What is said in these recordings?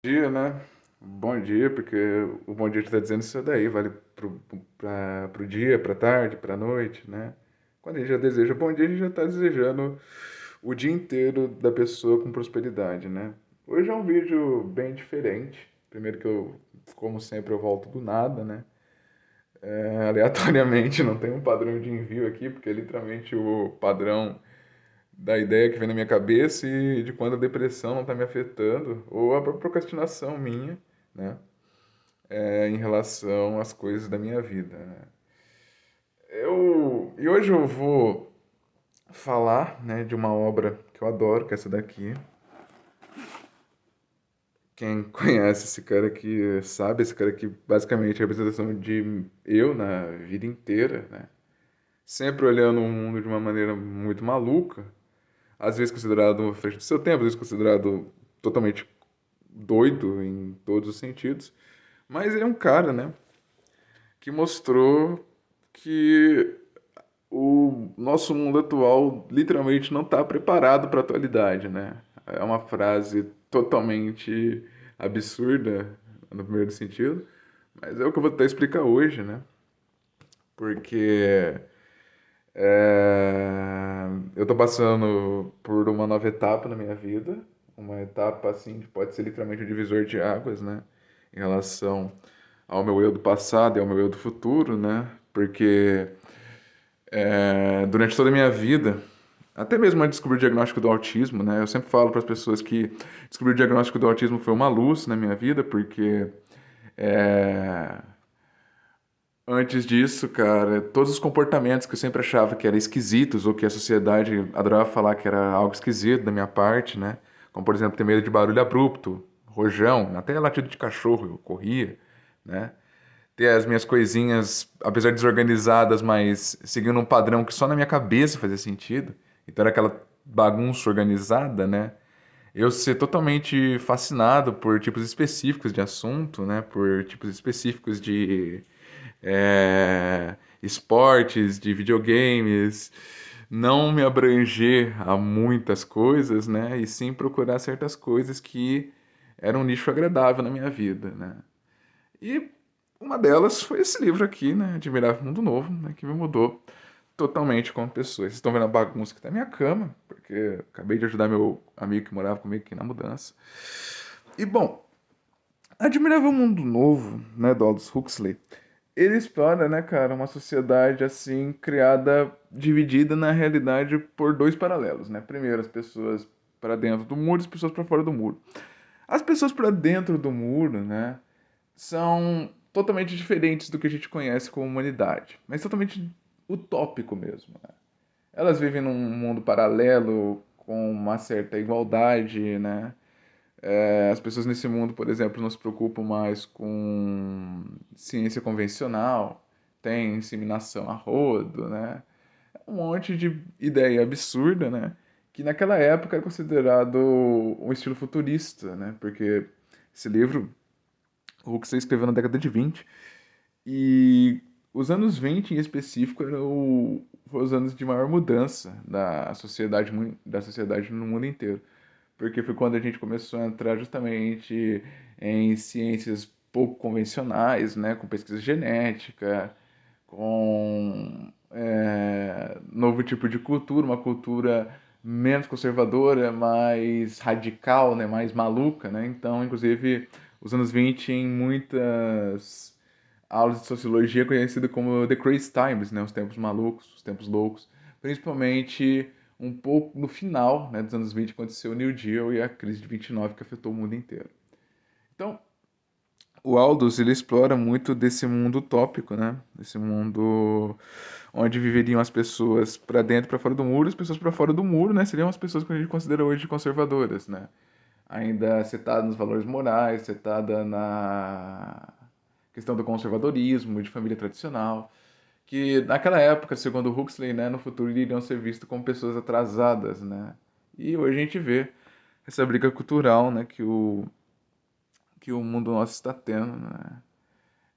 Dia, né? Bom dia, porque o bom dia que tá dizendo isso daí, vale pro dia, pra tarde, pra noite, né? Quando a gente já deseja bom dia, a gente já tá desejando o dia inteiro da pessoa com prosperidade, né? Hoje é um vídeo bem diferente. Primeiro que eu, como sempre, eu volto do nada, né? Aleatoriamente, não tem um padrão de envio aqui, porque é literalmente o padrão da ideia que vem na minha cabeça e de quando a depressão não está me afetando, ou a procrastinação minha, né, em relação às coisas da minha vida, né. E hoje eu vou falar, né, de uma obra que eu adoro, que é essa daqui. Quem conhece esse cara aqui sabe, esse cara aqui basicamente é a representação de eu na vida inteira, né? Sempre olhando o mundo de uma maneira muito maluca, às vezes considerado à frente do seu tempo, às vezes considerado totalmente doido em todos os sentidos, mas ele é um cara, né, que mostrou que o nosso mundo atual literalmente não está preparado para a atualidade, né? É uma frase totalmente absurda no primeiro sentido, mas é o que eu vou tentar explicar hoje, né? Porque eu tô passando por uma nova etapa na minha vida, uma etapa assim que pode ser literalmente um divisor de águas, né? Em relação ao meu eu do passado e ao meu eu do futuro, né? Porque durante toda a minha vida, até mesmo antes de descobrir o diagnóstico do autismo, né? Eu sempre falo para as pessoas que descobrir o diagnóstico do autismo foi uma luz na minha vida, porque é, antes disso, cara, todos os comportamentos que eu sempre achava que eram esquisitos ou que a sociedade adorava falar que era algo esquisito da minha parte, né? Como, por exemplo, ter medo de barulho abrupto, rojão, até latido de cachorro eu corria, né? Ter as minhas coisinhas, apesar de desorganizadas, mas seguindo um padrão que só na minha cabeça fazia sentido. Então era aquela bagunça organizada, né? Eu ser totalmente fascinado por tipos específicos de assunto, né? Por tipos específicos de esportes, de videogames, não me abranger a muitas coisas, né? E sim procurar certas coisas que eram um nicho agradável na minha vida, né? E uma delas foi esse livro aqui, né? Admirável Mundo Novo, né? Que me mudou totalmente como pessoa. Vocês estão vendo a bagunça que tá na minha cama, porque eu acabei de ajudar meu amigo que morava comigo aqui na mudança. E bom, Admirável Mundo Novo, né, do Aldous Huxley, ele explora, né, cara, uma sociedade assim criada, dividida na realidade por dois paralelos, né? Primeiro, as pessoas para dentro do muro e as pessoas para fora do muro. As pessoas para dentro do muro, né, são totalmente diferentes do que a gente conhece como humanidade, mas totalmente utópico mesmo, né? Elas vivem num mundo paralelo com uma certa igualdade, né? As pessoas nesse mundo, por exemplo, não se preocupam mais com ciência convencional, tem inseminação a rodo, né? Um monte de ideia absurda, né? Que naquela época era considerado um estilo futurista, né? Porque esse livro, o que você escreveu na década de 20, e os anos 20 em específico foram os anos de maior mudança da sociedade no mundo inteiro, porque foi quando a gente começou a entrar justamente em ciências pouco convencionais, né, com pesquisa genética, com novo tipo de cultura, uma cultura menos conservadora, mais radical, né, mais maluca, né? Então, inclusive, os anos 20 em muitas aulas de sociologia conhecido como The Crazy Times, né, os tempos malucos, os tempos loucos, principalmente um pouco no final, né, dos anos 20 aconteceu o New Deal e a crise de 29 que afetou o mundo inteiro. Então, o Aldous ele explora muito desse mundo utópico, né? Desse mundo onde viveriam as pessoas para dentro e para fora do muro, as pessoas para fora do muro, né? Seriam as pessoas que a gente considera hoje conservadoras, né? Ainda setada nos valores morais, setada na questão do conservadorismo, de família tradicional, que naquela época, segundo Huxley, né, no futuro iriam ser vistos como pessoas atrasadas, né? E hoje a gente vê essa briga cultural, né, que o mundo nosso está tendo, né?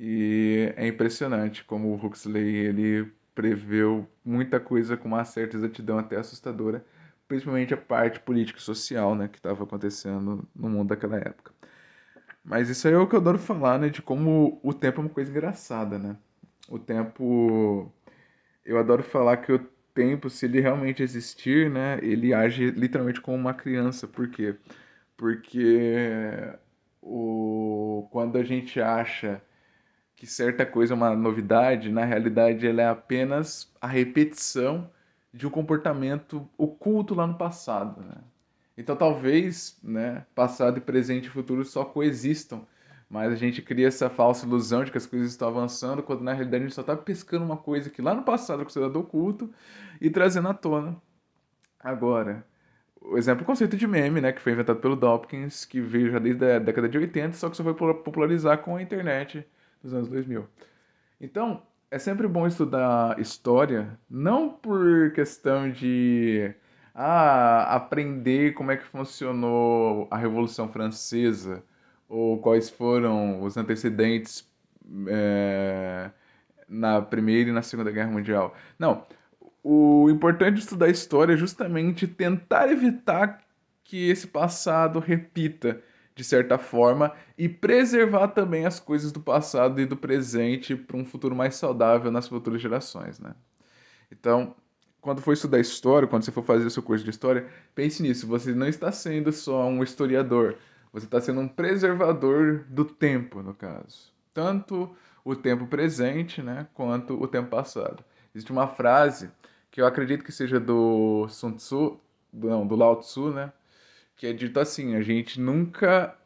E é impressionante como o Huxley ele preveu muita coisa com uma certa exatidão até assustadora, principalmente a parte política e social, né, que estava acontecendo no mundo daquela época. Mas isso aí é o que eu adoro falar, né? De como o tempo é uma coisa engraçada, né? O tempo. Eu adoro falar que o tempo, se ele realmente existir, né? Ele age literalmente como uma criança. Por quê? Porque quando a gente acha que certa coisa é uma novidade, na realidade ela é apenas a repetição de um comportamento oculto lá no passado, né? Então talvez, né, passado e presente e futuro só coexistam, mas a gente cria essa falsa ilusão de que as coisas estão avançando, quando na realidade a gente só está pescando uma coisa que lá no passado era considerado oculto e trazendo à tona agora. O exemplo, o conceito de meme, né, que foi inventado pelo Dawkins, que veio já desde a década de 80, só que só foi popularizar com a internet dos anos 2000. Então, é sempre bom estudar história, não por questão de aprender como é que funcionou a Revolução Francesa ou quais foram os antecedentes é, na Primeira e na Segunda Guerra Mundial. Não, o importante de estudar história é justamente tentar evitar que esse passado repita de certa forma e preservar também as coisas do passado e do presente para um futuro mais saudável nas futuras gerações, né? Então, quando for estudar história, quando você for fazer o seu curso de história, pense nisso. Você não está sendo só um historiador, você está sendo um preservador do tempo, no caso. Tanto o tempo presente, né, quanto o tempo passado. Existe uma frase que eu acredito que seja do Sun Tzu, não, do Lao Tzu, né, que é dito assim: a gente nunca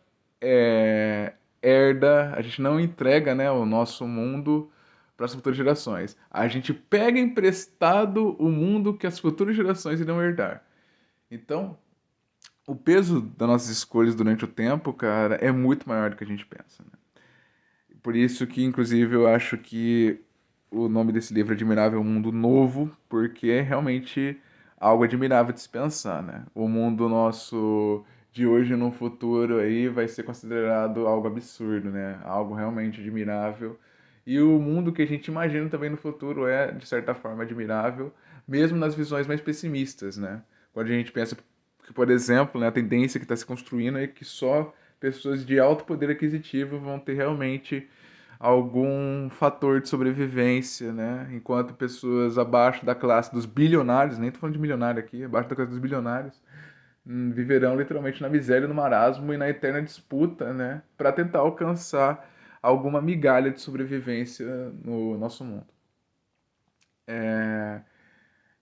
herda, a gente não entrega, né, o nosso mundo para as futuras gerações. A gente pega emprestado o mundo que as futuras gerações irão herdar. Então, o peso das nossas escolhas durante o tempo, cara, é muito maior do que a gente pensa, né? Por isso que, inclusive, eu acho que o nome desse livro é Admirável Mundo Novo, porque é realmente algo admirável de se pensar, né? O mundo nosso de hoje no futuro aí vai ser considerado algo absurdo, né? Algo realmente admirável. E o mundo que a gente imagina também no futuro é, de certa forma, admirável, mesmo nas visões mais pessimistas, né? Quando a gente pensa que, por exemplo, né, a tendência que está se construindo é que só pessoas de alto poder aquisitivo vão ter realmente algum fator de sobrevivência, né? Enquanto pessoas abaixo da classe dos bilionários, nem tô falando de milionário aqui, abaixo da classe dos bilionários, viverão literalmente na miséria, no marasmo e na eterna disputa, né? Para tentar alcançar alguma migalha de sobrevivência no nosso mundo.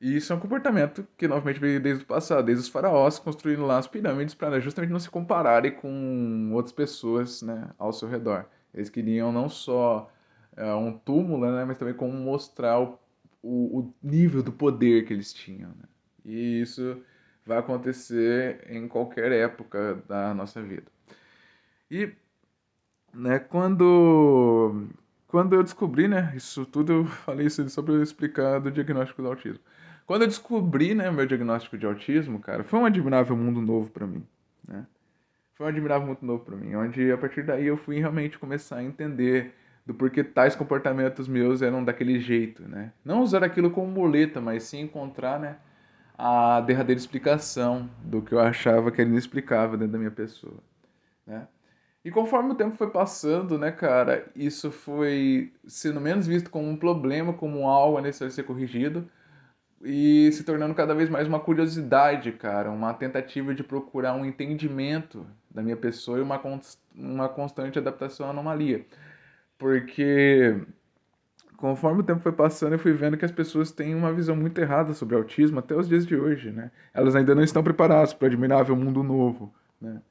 E isso é um comportamento que novamente veio desde o passado, desde os faraós construindo lá as pirâmides para justamente não se compararem com outras pessoas, né, ao seu redor. Eles queriam não só um túmulo, né, mas também como mostrar o nível do poder que eles tinham, né? E isso vai acontecer em qualquer época da nossa vida. E, né, quando eu descobri, né, isso tudo eu falei isso só para eu explicar do diagnóstico do autismo. Quando eu descobri, né, meu diagnóstico de autismo, cara, foi um admirável mundo novo para mim, né? Foi um admirável mundo novo para mim, onde a partir daí eu fui realmente começar a entender do porquê tais comportamentos meus eram daquele jeito, né? Não usar aquilo como muleta, mas sim encontrar, né, a derradeira explicação do que eu achava que era inexplicável dentro da minha pessoa, né? E conforme o tempo foi passando, né, cara, isso foi sendo menos visto como um problema, como algo a necessário ser corrigido, e se tornando cada vez mais uma curiosidade, cara, uma tentativa de procurar um entendimento da minha pessoa e uma constante adaptação à anomalia. Porque conforme o tempo foi passando, eu fui vendo que as pessoas têm uma visão muito errada sobre autismo até os dias de hoje, né? Elas ainda não estão preparadas para o admirável mundo novo, né?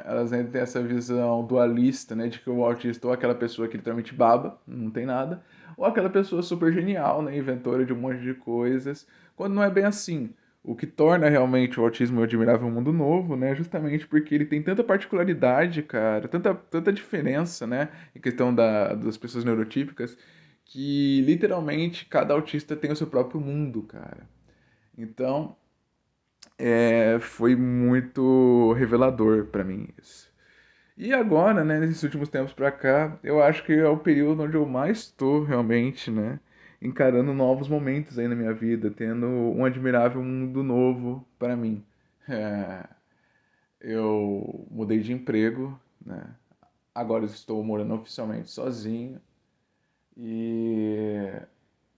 Elas ainda têm essa visão dualista, né, de que o autista ou aquela pessoa que literalmente baba, não tem nada, ou aquela pessoa super genial, né, inventora de um monte de coisas, quando não é bem assim. O que torna realmente o autismo um admirável mundo novo, né, justamente porque ele tem tanta particularidade, cara, tanta diferença, né, em questão das pessoas neurotípicas, que literalmente cada autista tem o seu próprio mundo, cara. Então, foi muito revelador pra mim isso. E agora, né, nesses últimos tempos pra cá, eu acho que é o período onde eu mais estou realmente, né, encarando novos momentos aí na minha vida, tendo um admirável mundo novo para mim. É, eu mudei de emprego né? Agora eu estou morando oficialmente sozinho e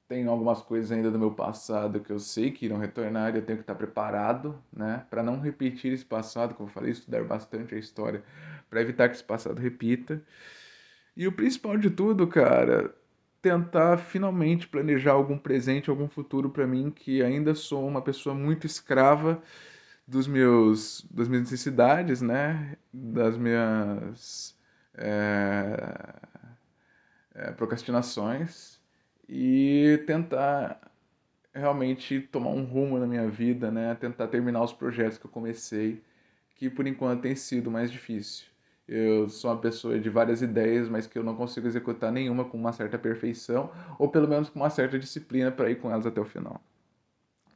tem algumas coisas ainda do meu passado que eu sei que irão retornar e eu tenho que estar preparado, né, para não repetir esse passado, como eu falei, estudar bastante a história para evitar que esse passado repita. E o principal de tudo, cara, tentar finalmente planejar algum presente, algum futuro para mim, que ainda sou uma pessoa muito escrava das minhas necessidades, né, das minhas é, procrastinações e tentar realmente tomar um rumo na minha vida, né? Tentar terminar os projetos que eu comecei, que por enquanto tem sido mais difícil. Eu sou uma pessoa de várias ideias, mas que eu não consigo executar nenhuma com uma certa perfeição, ou pelo menos com uma certa disciplina para ir com elas até o final,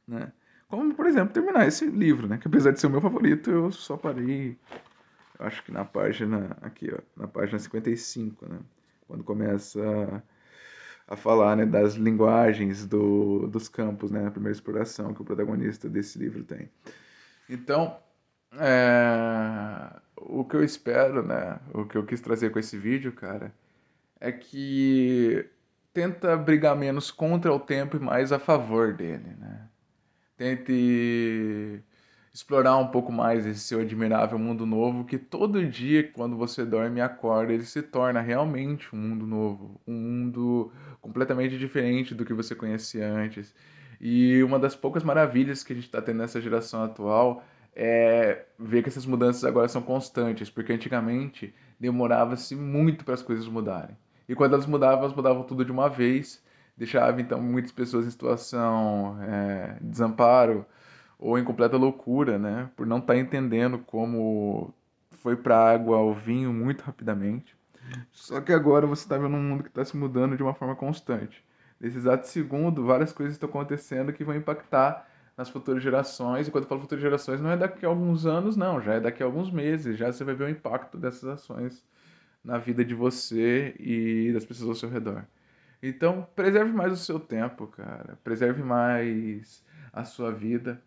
né? Como, por exemplo, terminar esse livro, né? Que apesar de ser o meu favorito, eu só parei, eu acho que na página, aqui, ó, na página 55, né? Quando começa a falar, né, das linguagens dos campos, né, na primeira exploração que o protagonista desse livro tem. Então, o que eu espero, né, o que eu quis trazer com esse vídeo, cara, é que tenta brigar menos contra o tempo e mais a favor dele, né? Tente explorar um pouco mais esse seu admirável mundo novo, que todo dia, quando você dorme e acorda, ele se torna realmente um mundo novo, um mundo completamente diferente do que você conhecia antes. E uma das poucas maravilhas que a gente está tendo nessa geração atual é ver que essas mudanças agora são constantes, porque antigamente demorava-se muito para as coisas mudarem. E quando elas mudavam tudo de uma vez, deixava então muitas pessoas em situação de desamparo ou em completa loucura, né, por não estar entendendo como foi para a água ao vinho muito rapidamente. Só que agora você está vendo um mundo que está se mudando de uma forma constante. Nesse exato segundo, várias coisas estão acontecendo que vão impactar nas futuras gerações. E quando eu falo futuras gerações, não é daqui a alguns anos, não, já é daqui a alguns meses. Já você vai ver o impacto dessas ações na vida de você e das pessoas ao seu redor. Então, preserve mais o seu tempo, cara. Preserve mais a sua vida.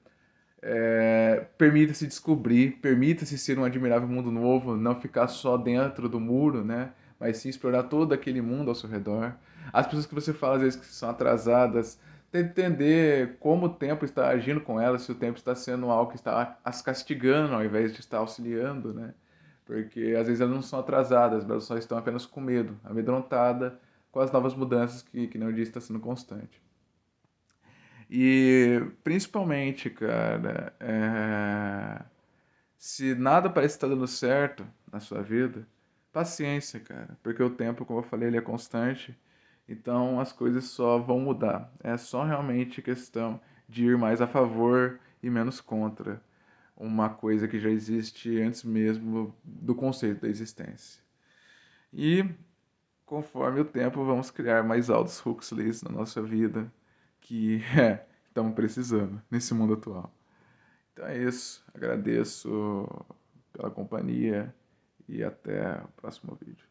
Permita-se descobrir, permita-se ser um admirável mundo novo, não ficar só dentro do muro, né? Mas sim explorar todo aquele mundo ao seu redor. As pessoas que você fala às vezes que são atrasadas, tente entender como o tempo está agindo com elas, se o tempo está sendo algo que está as castigando ao invés de estar auxiliando, né? Porque às vezes elas não são atrasadas, elas só estão apenas com medo, amedrontada com as novas mudanças que não disse está sendo constante. E principalmente, cara, se nada parece estar dando certo na sua vida, paciência, cara, porque o tempo, como eu falei, ele é constante, então as coisas só vão mudar. É só realmente questão de ir mais a favor e menos contra uma coisa que já existe antes mesmo do conceito da existência. E conforme o tempo, vamos criar mais Aldous Huxleys na nossa vida, que estamos precisando nesse mundo atual. Então é isso. Agradeço pela companhia e até o próximo vídeo.